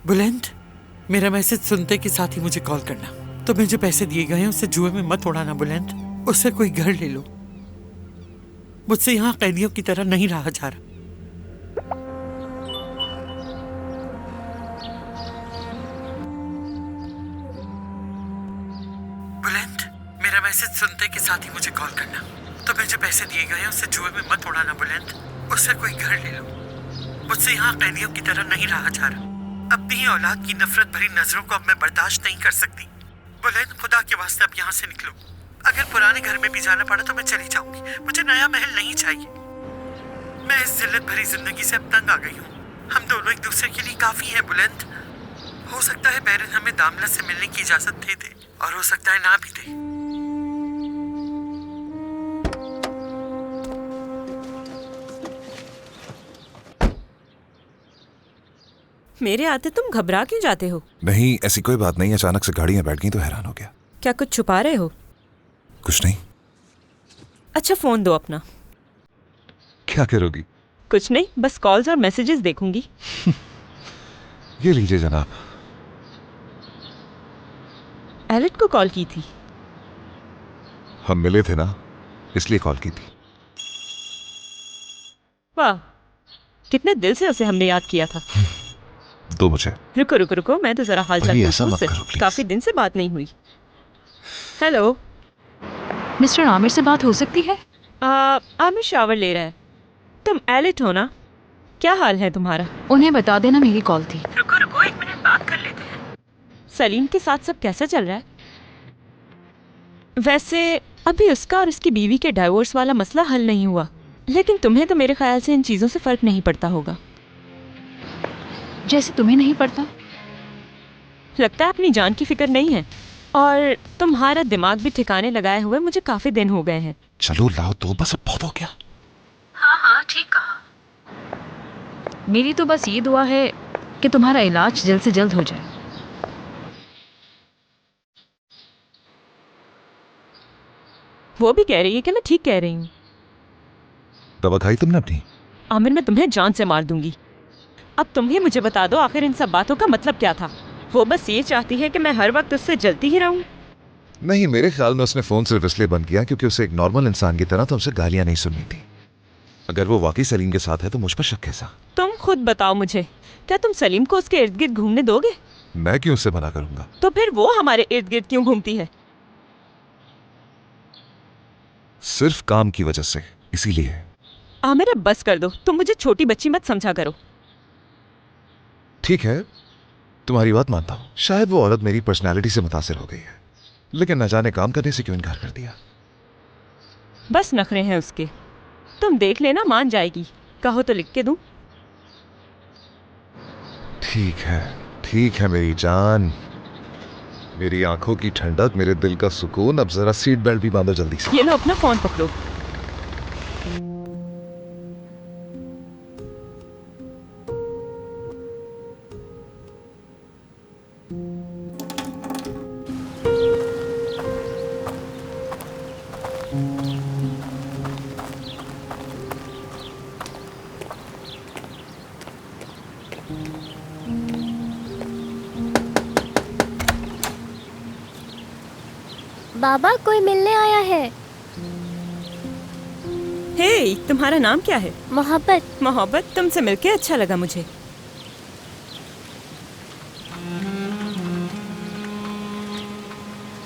बुलंद, मेरा मैसेज सुनते के साथ ही मुझे कॉल करना। तुम्हें जो पैसे दिए गए हैं उससे जुए में मत उड़ाना बुलंद। उससे कोई घर ले लो। मुझसे यहाँ कैदियों की तरह नहीं रहा जा रहा। बुलंद, मेरा मैसेज सुनते के साथ ही मुझे कॉल करना। तुम्हें जो पैसे दिए गए हैं उससे जुए में मत उड़ाना बुलंद। उससे कोई घर ले लो। मुझसे यहाँ कैदियों की तरह नहीं रहा जा रहा। अपनी औलाद की नफरत भरी नजरों को अब मैं बर्दाश्त नहीं कर सकती। बुलंद, खुदा के वास्ते अब यहाँ से निकलो। अगर पुराने घर में भी जाना पड़ा तो मैं चली जाऊंगी। मुझे नया महल नहीं चाहिए। मैं इस जिल्लत भरी जिंदगी से अब तंग आ गई हूँ। हम दोनों एक दूसरे के लिए काफी हैं बुलंद। हो सकता है बैरन हमें दामला से मिलने की इजाजत दे दे और हो सकता है ना भी दे। मेरे आते तुम घबरा क्यों जाते हो? नहीं, ऐसी कोई बात नहीं। अचानक से गाड़ियां बैठ गई तो हैरान हो गया। क्या कुछ छुपा रहे हो? कुछ नहीं। अच्छा फोन दो अपना। क्या करोगी? कुछ नहीं, बस कॉल्स और मैसेजेस देखूंगी। ये लीजिए जनाब। एलिट को कॉल की थी। हम मिले थे ना, इसलिए कॉल की थी। वाह, कितने दिल से उसे हमने याद किया था। दो मुझे। रुको रुको रुको, मैं तो जरा हालचाल ऐसा पूछूं मत उससे। करो, प्लीज। काफी दिन से बात नहीं हुई। हेलो, मिस्टर आमिर से बात हो सकती है? आमिर शावर ले रहा है। तुम एलिट हो ना? क्या हाल है तुम्हारा? उन्हें बता देना मेरी कॉल थी। रुको रुको, एक मिनट बात कर लेते हैं। सलीम के साथ सब कैसा चल रहा है? वैसे अभी उसका और उसकी बीवी के डाइवोर्स वाला मसला हल नहीं हुआ, लेकिन तुम्हें तो मेरे ख्याल से इन चीजों से फर्क नहीं पड़ता होगा। जैसे तुम्हें नहीं पड़ता। लगता है अपनी जान की फिक्र नहीं है। और तुम्हारा दिमाग भी ठिकाने लगाए हुए मुझे काफी दिन हो गए हैं। चलो लाओ तो, बस अब बहुत हो गया। हाँ ठीक कहा। मेरी तो बस ये दुआ है कि तुम्हारा इलाज जल्द से जल्द हो जाए। वो भी कह रही है कि मैं ठीक कह रही हूँ। दवा खाई तुमने अपनी? आमिर, मैं तुम्हें जान से मार दूंगी। अब तुम ही मुझे बता दो, आखिर इन सब बातों का मतलब क्या था? वो बस ये चाहती है कि मैं हर वक्त उससे जलती ही रहूं। नहीं, मेरे ख्याल में उसने फोन सिर्फ इसलिए बंद किया क्योंकि उसे एक नॉर्मल इंसान की तरह तुमसे गालियां नहीं सुननी थी। अगर वो वाकई सलीम के साथ है तो मुझ पर शक कैसा? तुम खुद बताओ मुझे, क्या तुम सलीम को उसके इर्द गिर्द घूमने दोगे? मैं क्यों उससे मना करूंगा? तो फिर वो हमारे इर्द गिर्द क्यों घूमती है? सिर्फ काम की वजह से, इसीलिए। आमिर, अब बस कर दो। तुम मुझे छोटी बच्ची मत समझा करो। ठीक है, तुम्हारी बात मानता हूँ। शायद वो औरत मेरी पर्सनालिटी से मुतासिर हो गई है, लेकिन न जाने काम करने से क्यों इनकार कर दिया। बस नखरे हैं उसके। तुम देख लेना, मान जाएगी। कहो तो लिख के दूं? ठीक है मेरी जान, मेरी आंखों की ठंडक, मेरे दिल का सुकून। अब जरा सीट बेल्ट भी बांधो जल्दी से। ये लो अपना फोन पकड़ो। बाबा, कोई मिलने आया है। हे, तुम्हारा नाम क्या है? मोहब्बत। मोहब्बत, तुमसे मिलके अच्छा लगा मुझे।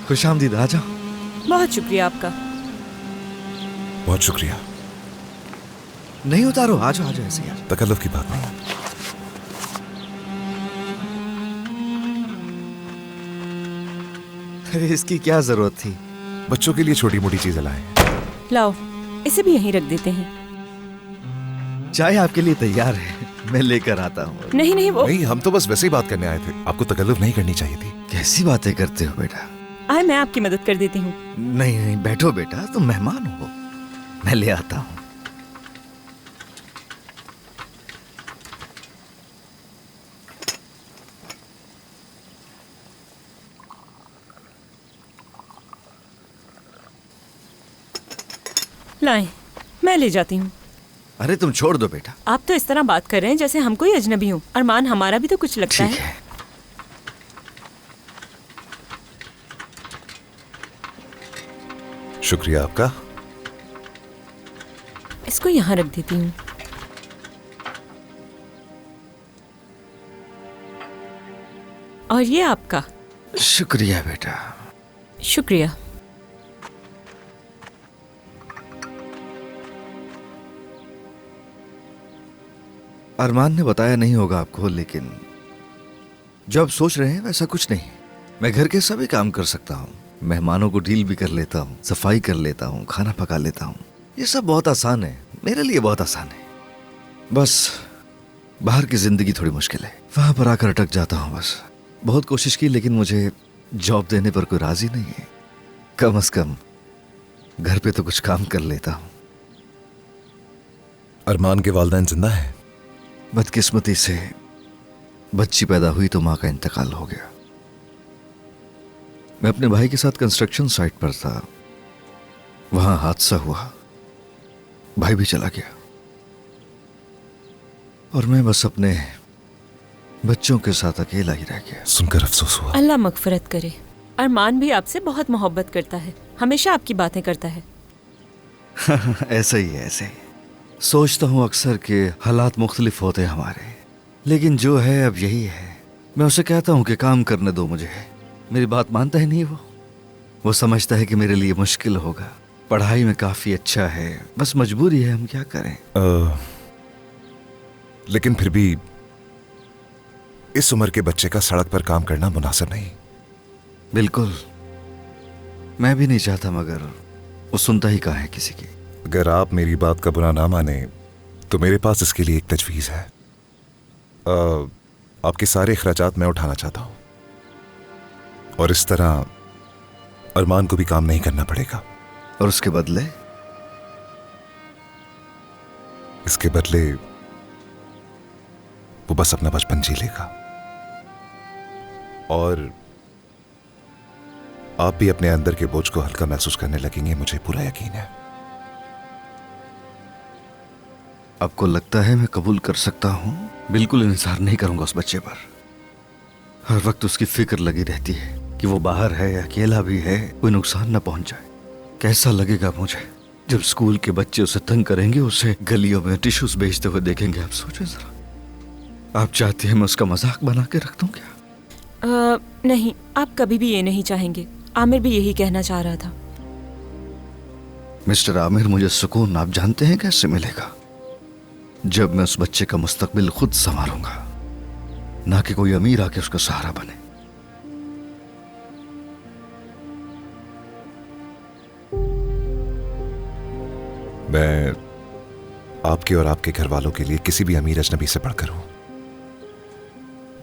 खुशामदीद, आ जाओ। बहुत शुक्रिया आपका। बहुत शुक्रिया। नहीं उतारो, आ जाओ ऐसे यार। तकल्लुफ की बात नहीं। अरे इसकी क्या जरूरत थी? बच्चों के लिए छोटी मोटी चीजें लाए। लाओ, इसे भी यहीं रख देते हैं। चाय आपके लिए तैयार है, मैं लेकर आता हूँ। नहीं नहीं, वो नहीं, हम तो बस वैसे ही बात करने आए थे। आपको तकल्लुफ नहीं करनी चाहिए थी। कैसी बातें करते हो बेटा? आए, मैं आपकी मदद कर देती हूँ। नहीं, बैठो बेटा, तुम मेहमान हो, मैं ले आता हूँ। लाएं, मैं ले जाती हूँ। अरे तुम छोड़ दो बेटा। आप तो इस तरह बात कर रहे हैं जैसे हम कोई अजनबी हूँ। अरमान हमारा भी तो कुछ लगता ठीक है। है, शुक्रिया आपका। इसको यहाँ रख देती हूँ। और ये आपका। शुक्रिया बेटा। शुक्रिया। अरमान ने बताया नहीं होगा आपको, लेकिन जो आप सोच रहे हैं वैसा कुछ नहीं। मैं घर के सभी काम कर सकता हूँ, मेहमानों को डील भी कर लेता हूँ, सफाई कर लेता हूँ, खाना पका लेता हूँ। ये सब बहुत आसान है, मेरे लिए बहुत आसान है। बस बाहर की जिंदगी थोड़ी मुश्किल है, वहां पर आकर अटक जाता हूँ बस। बहुत कोशिश की लेकिन मुझे जॉब देने पर कोई राजी नहीं है। कम से कम घर पे तो कुछ काम कर लेता हूँ। अरमान के वालिदैन जिंदा है? बदकिस्मती से बच्ची पैदा हुई तो माँ का इंतकाल हो गया। मैं अपने भाई के साथ कंस्ट्रक्शन साइट पर था, वहां हादसा हुआ, भाई भी चला गया और मैं बस अपने बच्चों के साथ अकेला ही रह गया। सुनकर अफसोस हुआ। अल्लाह मगफरत करे। अरमान भी आपसे बहुत मोहब्बत करता है, हमेशा आपकी बातें करता है। ऐसा ही है, ऐसे ही सोचता हूँ अक्सर कि हालात मुख्तलिफ होते हैं हमारे, लेकिन जो है अब यही है। मैं उसे कहता हूँ कि काम करने दो मुझे, मेरी बात मानता ही नहीं वो समझता है कि मेरे लिए मुश्किल होगा। पढ़ाई में काफी अच्छा है, बस मजबूरी है, हम क्या करें। लेकिन फिर भी इस उम्र के बच्चे का सड़क पर काम करना मुनासिब नहीं। बिल्कुल, मैं भी नहीं चाहता, मगर वो सुनता ही कहाँ है किसी की। अगर आप मेरी बात का बुरा ना माने तो मेरे पास इसके लिए एक तजवीज़ है। आपके सारे अखराजात मैं उठाना चाहता हूं और इस तरह अरमान को भी काम नहीं करना पड़ेगा। और उसके बदले? इसके बदले वो बस अपना बचपन जी लेगा और आप भी अपने अंदर के बोझ को हल्का महसूस करने लगेंगे, मुझे पूरा यकीन है। आपको लगता है मैं कबूल कर सकता हूं? बिल्कुल इंतजार नहीं करूंगा उस बच्चे पर। हर वक्त उसकी फिक्र लगी रहती है कि वो बाहर है, अकेला भी है, कोई नुकसान ना पहुंच जाए। कैसा लगेगा मुझे जब स्कूल के बच्चे उसे तंग करेंगे, उसे गलियों में टिश्यूज बेचते हुए देखेंगे। आप सोचो जरा। आप चाहते हैं मैं उसका मजाक बना के रख दूं क्या? नहीं, आप कभी भी ये नहीं चाहेंगे। आमिर भी यही कहना चाह रहा था। मिस्टर आमिर, मुझे सुकून आप जानते हैं कैसे मिलेगा? जब मैं उस बच्चे का मुस्तकबिल खुद संवारूंगा, ना कि कोई अमीर आके उसका सहारा बने। मैं आपके और आपके घर वालों के लिए किसी भी अमीर अजनबी से बढ़कर हूं।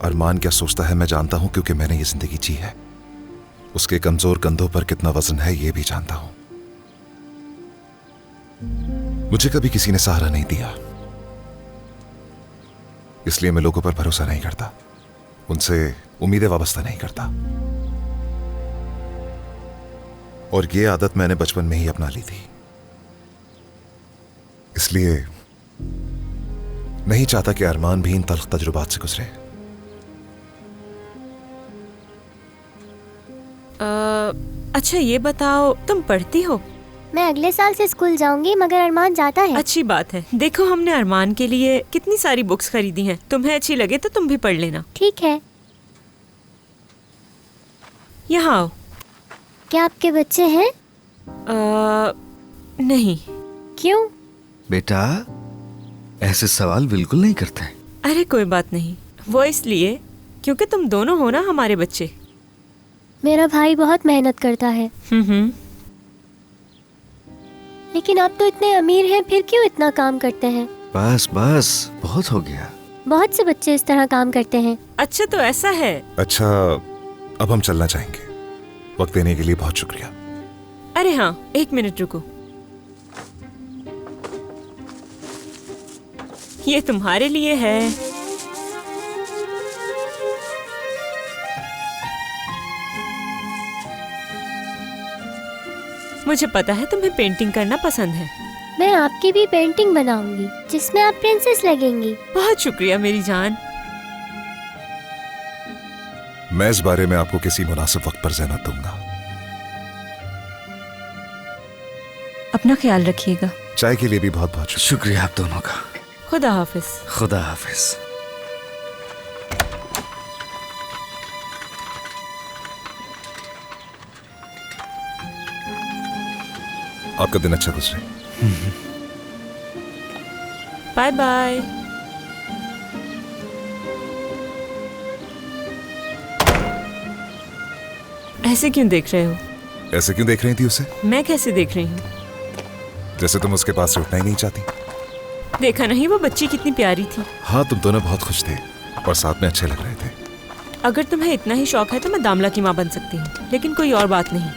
अरमान क्या सोचता है मैं जानता हूं, क्योंकि मैंने ये जिंदगी जी है। उसके कमजोर कंधों पर कितना वजन है ये भी जानता हूं। मुझे कभी किसी ने सहारा नहीं दिया, इसलिए मैं लोगों पर भरोसा नहीं करता, उनसे उम्मीदें वाबस्ता नहीं करता। और ये आदत मैंने बचपन में ही अपना ली थी, इसलिए नहीं चाहता कि अरमान भी इन तल्ख तजुर्बात से गुजरे। अच्छा ये बताओ, तुम पढ़ती हो? मैं अगले साल से स्कूल जाऊंगी, मगर अरमान जाता है। अच्छी बात है। देखो, हमने अरमान के लिए कितनी सारी बुक्स खरीदी हैं। तुम्हें अच्छी लगे तो तुम भी पढ़ लेना। ठीक है। यहाँ आओ। क्या आपके बच्चे हैं? नहीं। क्यों? बेटा, ऐसे सवाल बिल्कुल नहीं करते। अरे कोई बात नहीं, वो इसलिए क्योंकि तुम दोनों हो ना हमारे बच्चे। मेरा भाई बहुत मेहनत करता है। लेकिन आप तो इतने अमीर हैं, फिर क्यों इतना काम करते हैं? बस बस, बहुत हो गया। बहुत से बच्चे इस तरह काम करते हैं। अच्छा तो ऐसा है। अच्छा, अब हम चलना चाहेंगे। वक्त देने के लिए बहुत शुक्रिया। अरे हाँ, 1 मिनट रुको। ये तुम्हारे लिए है। मुझे पता है तुम्हें पेंटिंग करना पसंद है। मैं आपकी भी पेंटिंग बनाऊंगी जिसमें आप प्रिंसेस लगेंगी। बहुत शुक्रिया मेरी जान। मैं इस बारे में आपको किसी मुनासिब वक्त पर ज़हमत दूंगा। अपना ख्याल रखिएगा। चाय के लिए भी बहुत बहुत शुक्रिया। शुक्रिया आप दोनों का। खुदा हाफिज। खुदा हाफिज। आपका दिन अच्छा गुजरे। Bye bye. ऐसे क्यों देख रहे हो? ऐसे क्यों देख रही थी उसे? मैं कैसे देख रही हूँ? जैसे तुम उसके पास से उठना ही नहीं चाहती। देखा नहीं वो बच्ची कितनी प्यारी थी। हाँ, तुम दोनों बहुत खुश थे और साथ में अच्छे लग रहे थे। अगर तुम्हें इतना ही शौक है तो मैं दामला की माँ बन सकती हूँ, लेकिन कोई और बात नहीं।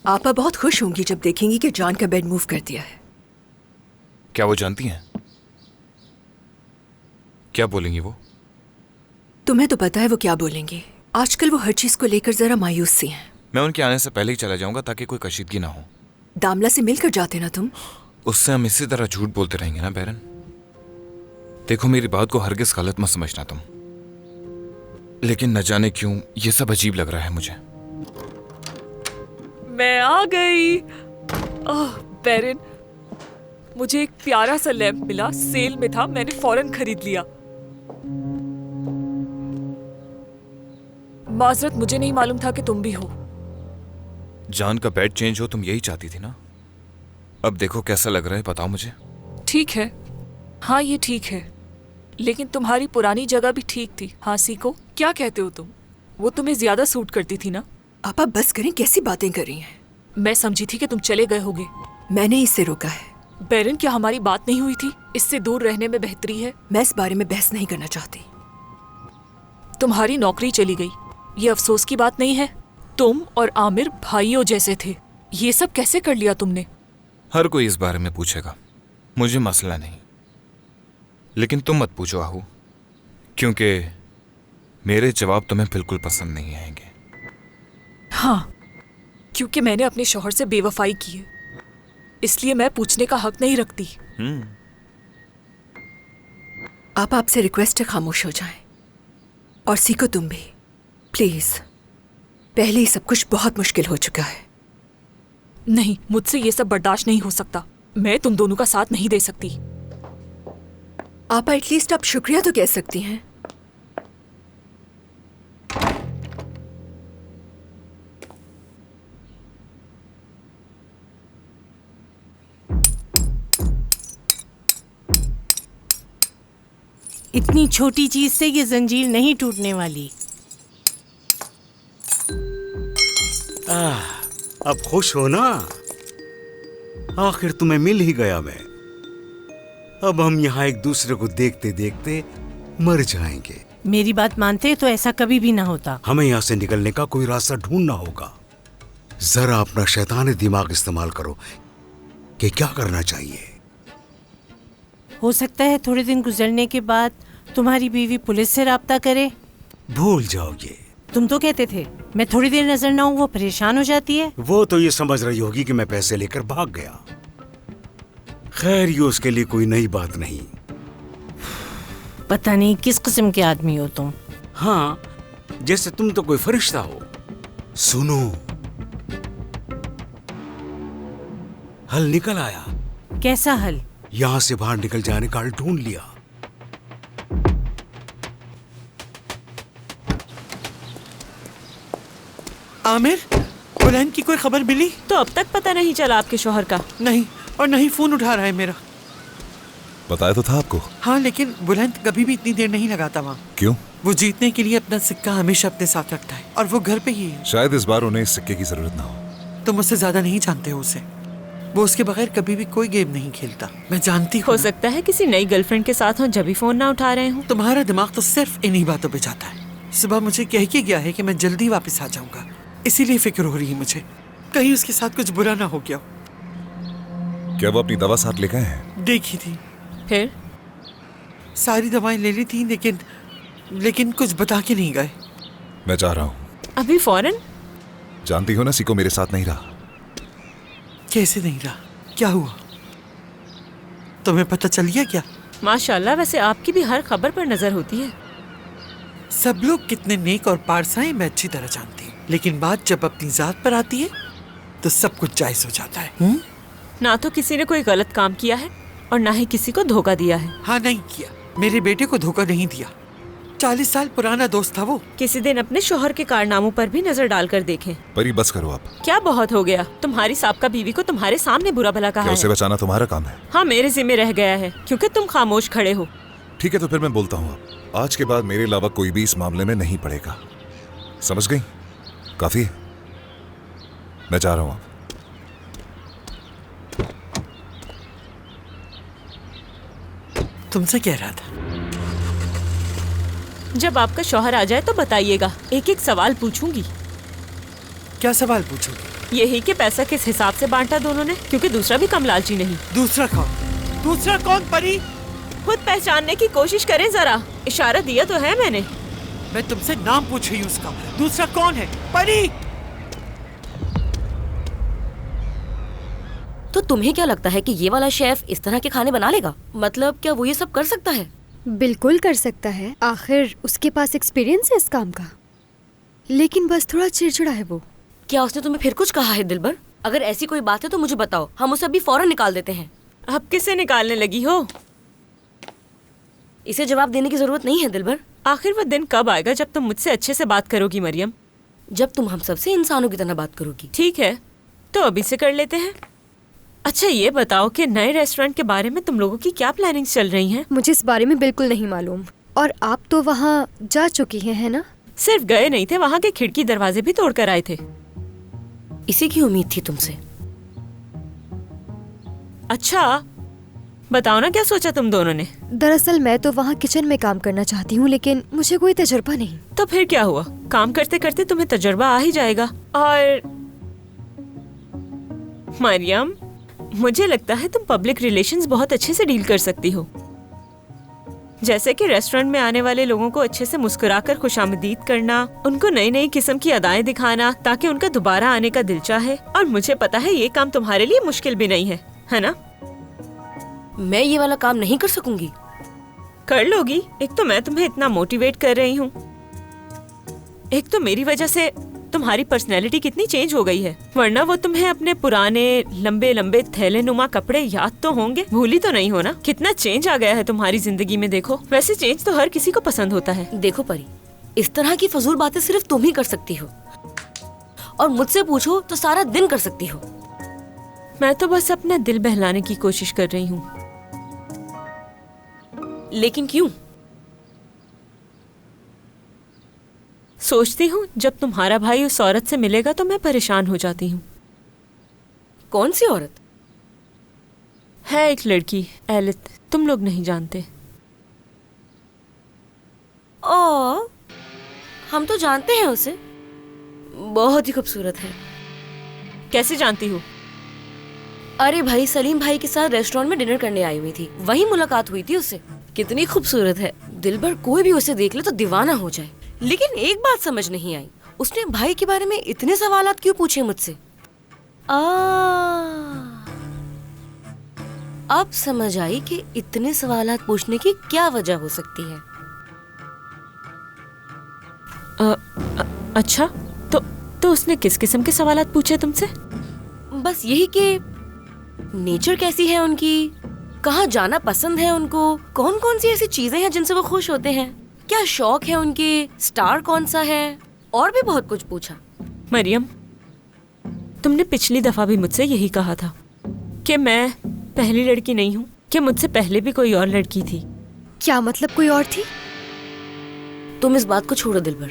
आपा बहुत खुश होंगी जब देखेंगी कि जॉन का बेड मूव कर दिया है। क्या वो जानती हैं? क्या बोलेंगी वो? तुम्हें तो पता है वो क्या बोलेंगे। आजकल वो हर चीज को लेकर जरा मायूस सी हैं। मैं उनके आने से पहले ही चला जाऊंगा ताकि कोई कशीदगी ना हो। दामला से मिलकर जाते ना तुम। उससे हम इसी तरह झूठ बोलते रहेंगे ना बैरन। देखो, मेरी बात को हरगिज गलत मत समझना तुम, लेकिन न जाने क्यों ये सब अजीब लग रहा है मुझे। मैं आ गई। ओह बैरन, मुझे एक प्यारा सा लैंप मिला, सेल में था, मैंने फौरन खरीद लिया। माजरत, मुझे नहीं मालूम था कि तुम भी हो। जान का बेड चेंज हो, तुम यही चाहती थी ना? अब देखो कैसा लग रहा है, बताओ मुझे। ठीक है, हाँ ये ठीक है, लेकिन तुम्हारी पुरानी जगह भी ठीक थी। हाँ सीको, क्या कहते हो तुम? वो तुम्हें ज्यादा सूट करती थी ना? आपा बस करें, कैसी बातें कर रही हैं? मैं समझी थी कि तुम चले गए होगे। मैंने इससे रोका है। बैरन, क्या हमारी बात नहीं हुई थी? इससे दूर रहने में बेहतरी है। मैं इस बारे में बहस नहीं करना चाहती। तुम्हारी नौकरी चली गई, ये अफसोस की बात नहीं है? तुम और आमिर भाइयों जैसे थे, ये सब कैसे कर लिया तुमने? हर कोई इस बारे में पूछेगा, मुझे मसला नहीं, लेकिन तुम मत पूछो आहू, क्योंकि मेरे जवाब तुम्हें बिल्कुल पसंद नहीं आएंगे। हाँ, क्योंकि मैंने अपने शौहर से बेवफाई की है, इसलिए मैं पूछने का हक नहीं रखती। आप आपसे रिक्वेस्ट है, खामोश हो जाएं। और सीखो तुम भी, प्लीज। पहले ही सब कुछ बहुत मुश्किल हो चुका है। नहीं, मुझसे ये सब बर्दाश्त नहीं हो सकता। मैं तुम दोनों का साथ नहीं दे सकती। आप एटलीस्ट आप शुक्रिया तो कह सकती हैं। इतनी छोटी चीज से ये जंजीर नहीं टूटने वाली। अब खुश हो ना? आखिर तुम्हें मिल ही गया मैं। अब हम यहाँ एक दूसरे को देखते देखते मर जाएंगे। मेरी बात मानते तो ऐसा कभी भी ना होता। हमें यहाँ से निकलने का कोई रास्ता ढूंढना होगा। जरा अपना शैतानी दिमाग इस्तेमाल करो कि क्या करना चाहिए। हो सकता है थोड़े दिन गुजरने के बाद तुम्हारी बीवी पुलिस से राब्ता करे। भूल जाओगे। तुम तो कहते थे मैं थोड़ी देर नजर ना हूँ वो परेशान हो जाती है। वो तो ये समझ रही होगी कि मैं पैसे लेकर भाग गया। खैर, ये उसके लिए कोई नई बात नहीं। पता नहीं किस किस्म के आदमी हो तुम। हाँ, जैसे तुम तो कोई फरिश्ता हो। सुनो, हल निकल आया। कैसा हल? यहाँ से बाहर निकल जाने का हल ढूंढ लिया। आमिर, बुलंद की कोई खबर मिली? तो अब तक पता नहीं चला आपके शौहर का? नहीं, और नहीं फोन उठा रहा है मेरा। बताया तो था आपको। हाँ, लेकिन बुलंद कभी भी इतनी देर नहीं लगाता वहाँ। क्यों? वो जीतने के लिए अपना सिक्का हमेशा अपने साथ रखता है, और वो घर पे ही है। शायद इस बार उन्हें इस सिक्के की जरूरत ना हो। तुम मुझसे ज्यादा नहीं जानते हो उसे। वो उसके बगैर कभी भी कोई गेम नहीं खेलता। मैं जानती हूँ। हो सकता है किसी नई गर्लफ्रेंड के साथ हो जब भी फोन ना उठा रहे हो। तुम्हारा दिमाग तो सिर्फ इन्हीं बातों पे जाता है। सुबह मुझे कह के गया है कि मैं जल्दी वापस आ जाऊंगा, इसीलिए फिक्र हो रही है मुझे, कहीं उसके साथ कुछ बुरा ना हो गया। क्या वो अपनी दवा साथ ले गए हैं? देखी थी, फिर सारी दवाएं ले ली थी, लेकिन कुछ बता के नहीं गए। मैं जा रहा हूँ। अभी फौरन? जानती हो ना, सीको मेरे साथ नहीं रहा। कैसे नहीं रहा? क्या हुआ? तुम्हें पता चल गया क्या? माशाल्लाह, वैसे आपकी भी हर खबर पर नजर होती है। सब लोग कितने नेक और पारसा हैं मैं अच्छी तरह जानती हूँ, लेकिन बात जब अपनी जात पर आती है तो सब कुछ जायज हो जाता है। ना तो किसी ने कोई गलत काम किया है और ना ही किसी को धोखा दिया है। हाँ, नहीं किया। मेरे बेटे को धोखा नहीं दिया। 40 साल पुराना दोस्त था वो। किसी दिन अपने शोहर के कारनामों पर भी नजर डालकर देखें। परी बस करो आप। क्या बहुत हो गया? तुम्हारी साबका बीवी को तुम्हारे सामने बुरा भला कहा क्या उसे है। बचाना तुम्हारा काम है? हाँ, मेरे जिम्मे रह गया है क्योंकि तुम खामोश खड़े हो। ठीक है, तो फिर मैं बोलता हूँ। आज के बाद मेरे अलावा कोई भी इस मामले में नहीं पड़ेगा, समझ गई? काफी है, मैं जा रहा हूँ। तुमसे कह रहा था। जब आपका शौहर आ जाए तो बताइएगा, एक एक सवाल पूछूंगी। क्या सवाल पूछोगे? यही कि पैसा किस हिसाब से बांटा दोनों ने, क्योंकि दूसरा भी कम लालची नहीं। दूसरा कौन? दूसरा कौन परी? खुद पहचानने की कोशिश करें जरा। इशारा दिया तो है मैंने। मैं तुमसे नाम पूछ रही हूँ उसका। दूसरा कौन है परी? तो तुम्हें क्या लगता है कि ये वाला शेफ इस तरह के खाने बना लेगा? मतलब क्या वो ये सब कर सकता है? बिल्कुल कर सकता है, आखिर उसके पास एक्सपीरियंस है इस काम का। लेकिन बस थोड़ा चिड़चिड़ा है वो। क्या उसने तुम्हें फिर कुछ कहा है दिलबर? अगर ऐसी कोई बात है तो मुझे बताओ, हम उसे अभी फौरन निकाल देते हैं। अब किसे निकालने लगी हो? इसे जवाब देने की जरूरत नहीं है दिलबर। आखिर वो दिन कब आएगा जब तुम मुझसे अच्छे से बात करोगी मरियम? जब तुम हम सबसे इंसानों की तरह बात करोगी। ठीक है, तो अभी से कर लेते हैं। अच्छा ये बताओ कि नए रेस्टोरेंट के बारे में तुम लोगों की क्या प्लानिंग्स चल रही हैं? मुझे इस बारे में बिल्कुल नहीं मालूम। और आप तो वहाँ जा चुकी हैं, है ना? सिर्फ गए नहीं थे, वहाँ के खिड़की दरवाजे भी तोड़ कर आए थे। इसी की उम्मीद थी तुमसे। अच्छा बताओ ना, क्या सोचा तुम दोनों ने? दरअसल मैं तो वहाँ किचन में काम करना चाहती हूँ, लेकिन मुझे कोई तजुर्बा नहीं। तो फिर क्या हुआ, काम करते करते तुम्हें तजुर्बा आ ही जाएगा। और मरियम, मुझे लगता है तुम पब्लिक रिलेशंस बहुत अच्छे से डील कर सकती हो। जैसे कि रेस्टोरेंट में आने वाले लोगों को अच्छे से मुस्कुराकर खुशामदीद करना, उनको नई नई किस्म की अदाएं दिखाना ताकि उनका दोबारा आने का दिल चाहे। और मुझे पता है ये काम तुम्हारे लिए मुश्किल भी नहीं है ना? मैं ये वाला काम नहीं कर सकूंगी। कर लोगी। एक तो मैं तुम्हें इतना मोटिवेट कर रही हूँ, एक तो मेरी वजह से तुम्हारी पर्सनैलिटी कितनी चेंज हो गई है। वरना वो तुम्हें अपने पुराने लंबे लंबे थैले नुमा कपड़े याद तो होंगे, भूली तो नहीं हो ना? कितना चेंज आ गया है तुम्हारी जिंदगी में। देखो, वैसे चेंज तो हर किसी को पसंद होता है। देखो परी, इस तरह की फजूल बातें सिर्फ तुम ही कर सकती हो, और मुझसे पूछो तो सारा दिन कर सकती हो। मैं तो बस अपना दिल बहलाने की कोशिश कर रही हूँ। लेकिन क्यों? सोचती हूँ जब तुम्हारा भाई उस औरत से मिलेगा तो मैं परेशान हो जाती हूँ। कौन सी औरत? है एक लड़की, एलित, तुम लोग नहीं जानते। ओ, हम तो जानते हैं उसे, बहुत ही खूबसूरत है। कैसे जानती हो? अरे भाई, सलीम भाई के साथ रेस्टोरेंट में डिनर करने आई हुई थी, वहीं मुलाकात हुई थी उससे। कितनी खूबसूरत है, दिलबर कोई भी उसे देख ले तो दीवाना हो जाए। लेकिन एक बात समझ नहीं आई, उसने भाई के बारे में इतने सवालात क्यों पूछे मुझसे? अब समझ आई कि इतने सवालात पूछने की क्या वजह हो सकती है। अच्छा, तो उसने किस किस्म के सवालात पूछे तुमसे? बस यही कि नेचर कैसी है उनकी, कहाँ जाना पसंद है उनको, कौन कौन सी ऐसी चीजें हैं जिनसे वो खुश होते हैं, क्या शौक है उनके, स्टार कौन सा है, और भी बहुत कुछ पूछा। मरियम, तुमने पिछली दफा भी मुझसे यही कहा था कि मैं पहली लड़की नहीं हूँ, कि मुझसे पहले भी कोई और लड़की थी। क्या मतलब कोई और थी? तुम इस बात को छोड़ो दिलबर।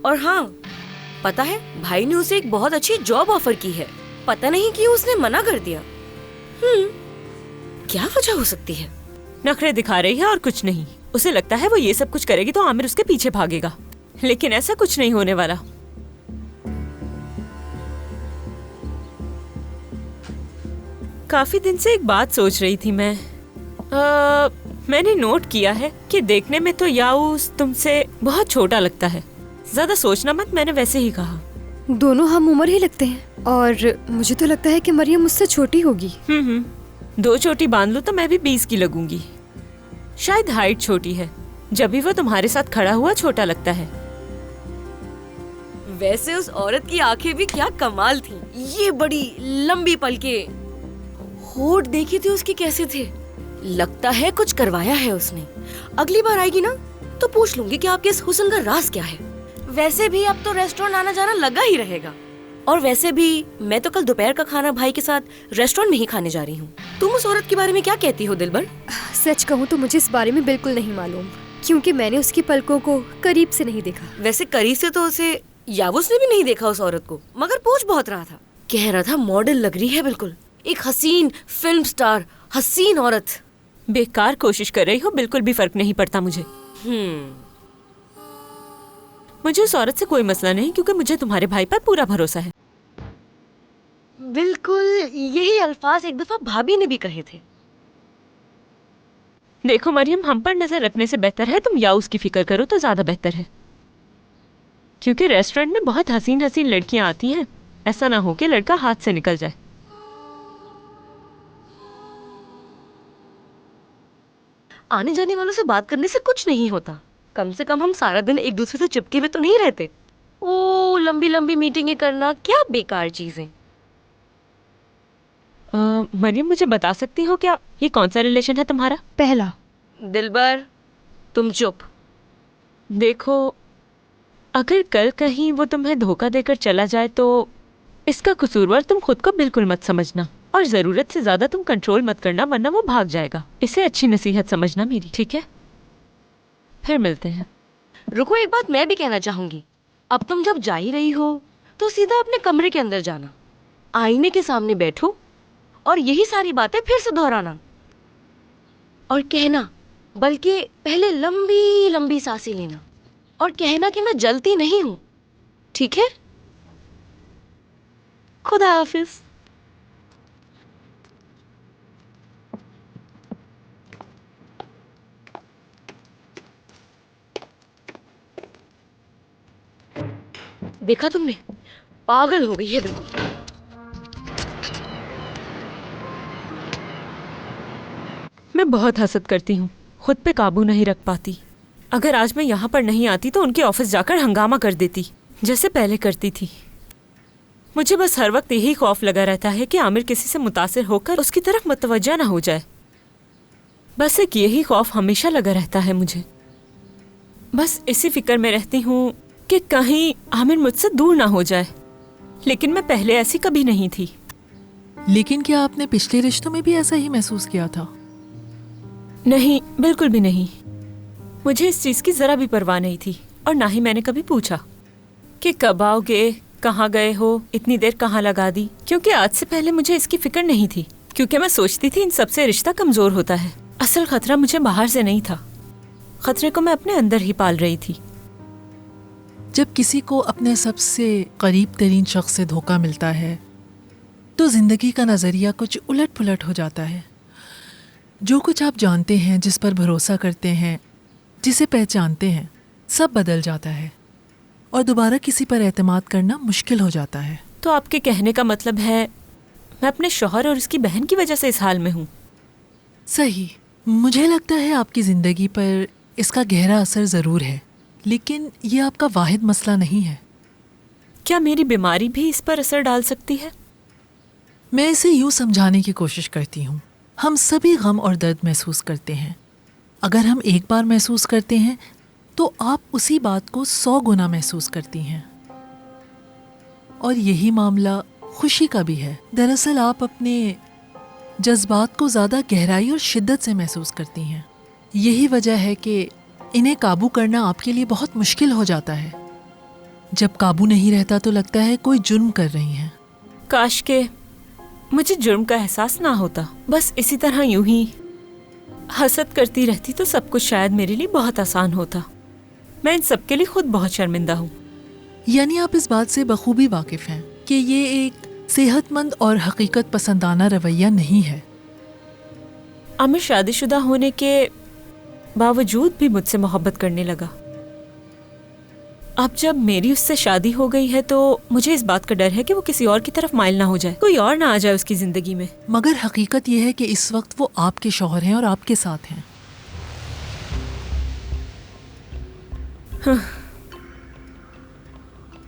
और हाँ, पता है भाई ने उसे एक बहुत अच्छी जॉब ऑफर की है, पता नहीं क्यों उसने मना कर दिया। क्या वजह हो सकती है? नखरे दिखा रही है और कुछ नहीं। उसे लगता है वो ये सब कुछ करेगी तो आमिर उसके पीछे भागेगा, लेकिन ऐसा कुछ नहीं होने वाला। काफी दिन से एक बात सोच रही थी मैं। मैंने नोट किया है कि देखने में तो याऊस तुमसे बहुत छोटा लगता है। ज्यादा सोचना मत, मैंने वैसे ही कहा। दोनों हम उम्र ही लगते हैं, और मुझे तो लगता है कि मरियम मुझसे छोटी होगी। 2 चोटी बांध लूं तो मैं भी 20 की लगूंगी। शायद हाइट छोटी है, जब भी वो तुम्हारे साथ खड़ा हुआ छोटा लगता है। वैसे उस औरत की आंखें भी क्या कमाल थी, ये बड़ी लंबी पलकें, होठ देखी थी उसके कैसे थे। लगता है कुछ करवाया है उसने। अगली बार आएगी ना तो पूछ लूंगी कि आपके इस हुस्न का राज क्या है। वैसे भी अब तो रेस्टोरेंट आना जाना लगा ही रहेगा। और वैसे भी मैं तो कल दोपहर का खाना भाई के साथ रेस्टोरेंट में ही खाने जा रही हूँ। तुम उस औरत के बारे में क्या कहती हो दिलबर? सच कहूँ तो मुझे इस बारे में बिल्कुल नहीं मालूम, क्योंकि मैंने उसकी पलकों को करीब से नहीं देखा। वैसे करीब से तो उसे यावुस ने भी नहीं देखा उस औरत को, मगर पूछ बहुत रहा था। कह रहा था मॉडल लग रही है बिल्कुल, एक हसीन फिल्म स्टार, हसीन औरत। बेकार कोशिश कर रही हो, बिल्कुल भी फर्क नहीं पड़ता मुझे। मुझे उस औरत से कोई मसला नहीं, क्योंकि मुझे तुम्हारे भाई पर पूरा भरोसा है। बिल्कुल यही अल्फाज एक दफा भाभी ने भी कहे थे। देखो मरियम, हम पर नजर रखने से बेहतर है तुम या उसकी फिक्र करो तो ज्यादा बेहतर है, क्योंकि रेस्टोरेंट में बहुत हसीन हसीन लड़कियां आती हैं। ऐसा ना हो कि लड़का हाथ से निकल जाए। आने जाने वालों से बात करने से कुछ नहीं होता, कम से कम हम सारा दिन एक दूसरे से चिपके हुए तो नहीं रहते। ओ लंबी लंबी मीटिंगें करना क्या बेकार चीजें। मरियम, मुझे बता सकती हो क्या ये कौन सा रिलेशन है तुम्हारा? पहला। दिलबर तुम चुप। देखो, अगर कल कहीं वो तुम्हें धोखा देकर चला जाए तो इसका कसूरवार तुम खुद को बिल्कुल मत समझना, और जरूरत से ज्यादा तुम कंट्रोल मत करना, वरना वो भाग जाएगा। इसे अच्छी नसीहत समझना मेरी, ठीक है? फिर मिलते हैं। रुको, एक बात मैं भी कहना चाहूंगी। अब तुम जब जा ही रही हो तो सीधा अपने कमरे के अंदर जाना, आईने के सामने बैठो और यही सारी बातें फिर से दोहराना और कहना, बल्कि पहले लंबी लंबी सांसें लेना और कहना कि मैं जलती नहीं हूं, ठीक है? खुदा हाफिज। देखा तुमने, पागल हो गई है बिल्कुल। मैं बहुत हसद करती हूँ, खुद पे काबू नहीं रख पाती। अगर आज मैं यहाँ पर नहीं आती तो उनके ऑफिस जाकर हंगामा कर देती, जैसे पहले करती थी। मुझे बस हर वक्त यही खौफ लगा रहता है कि आमिर किसी से मुतासिर होकर उसकी तरफ मुतवज्जा ना हो जाए। बस एक यही खौफ हमेशा लगा रहता है मुझे। बस इसी फिक्र में रहती हूँ कि कहीं आमिर मुझसे दूर ना हो जाए, लेकिन मैं पहले ऐसी कभी नहीं थी। लेकिन क्या आपने पिछले रिश्तों में भी ऐसा ही महसूस किया था? नहीं, बिल्कुल भी नहीं। मुझे इस चीज की जरा भी परवाह नहीं थी, और ना ही मैंने कभी पूछा कि कब आओगे, कहाँ गए हो, इतनी देर कहाँ लगा दी, क्योंकि आज से पहले मुझे इसकी फिक्र नहीं थी, क्योंकि मैं सोचती थी इन सबसे रिश्ता कमजोर होता है। असल खतरा मुझे बाहर से नहीं था, खतरे को मैं अपने अंदर ही पाल रही थी। जब किसी को अपने सबसे करीब तरीन शख्स से धोखा मिलता है तो जिंदगी का नज़रिया कुछ उलट पुलट हो जाता है। जो कुछ आप जानते हैं, जिस पर भरोसा करते हैं, जिसे पहचानते हैं, सब बदल जाता है और दोबारा किसी पर एतमाद करना मुश्किल हो जाता है। तो आपके कहने का मतलब है मैं अपने शौहर और उसकी बहन की वजह से इस हाल में हूँ? सही। मुझे लगता है आपकी ज़िंदगी पर इसका गहरा असर ज़रूर है, लेकिन ये आपका वाहिद मसला नहीं है। क्या मेरी बीमारी भी इस पर असर डाल सकती है? मैं इसे यूँ समझाने की कोशिश करती हूँ। हम सभी गम और दर्द महसूस करते हैं। अगर हम एक बार महसूस करते हैं तो आप उसी बात को 100 गुना महसूस करती हैं। और यही मामला खुशी का भी है। दरअसल आप अपने जज्बात को ज़्यादा गहराई और शिद्दत से महसूस करती हैं। यही वजह है कि इन्हें काबू करना आपके लिए बहुत मुश्किल हो जाता है। जब काबू नहीं रहता तो लगता है कोई जुर्म कर रही हैं। काश के मुझे जुर्म का एहसास ना होता। बस इसी तरह यूं ही हसद करती रहती तो सब कुछ शायद मेरे लिए बहुत आसान होता। मैं इन सब के लिए खुद बहुत शर्मिंदा हूँ। यानी आप इस बात से बखूबी वाकिफ हैं कि ये एक सेहतमंद और हकीकत पसंदाना रवैया नहीं है। आमिर शादीशुदा होने के बावजूद भी मुझसे मोहब्बत करने लगा। अब जब मेरी उससे शादी हो गई है तो मुझे इस बात का डर है कि वो किसी और की तरफ माइल ना हो जाए, कोई और ना आ जाए उसकी जिंदगी में। मगर हकीकत यह है कि इस वक्त वो आपके शौहर हैं और आपके साथ हैं। हाँ।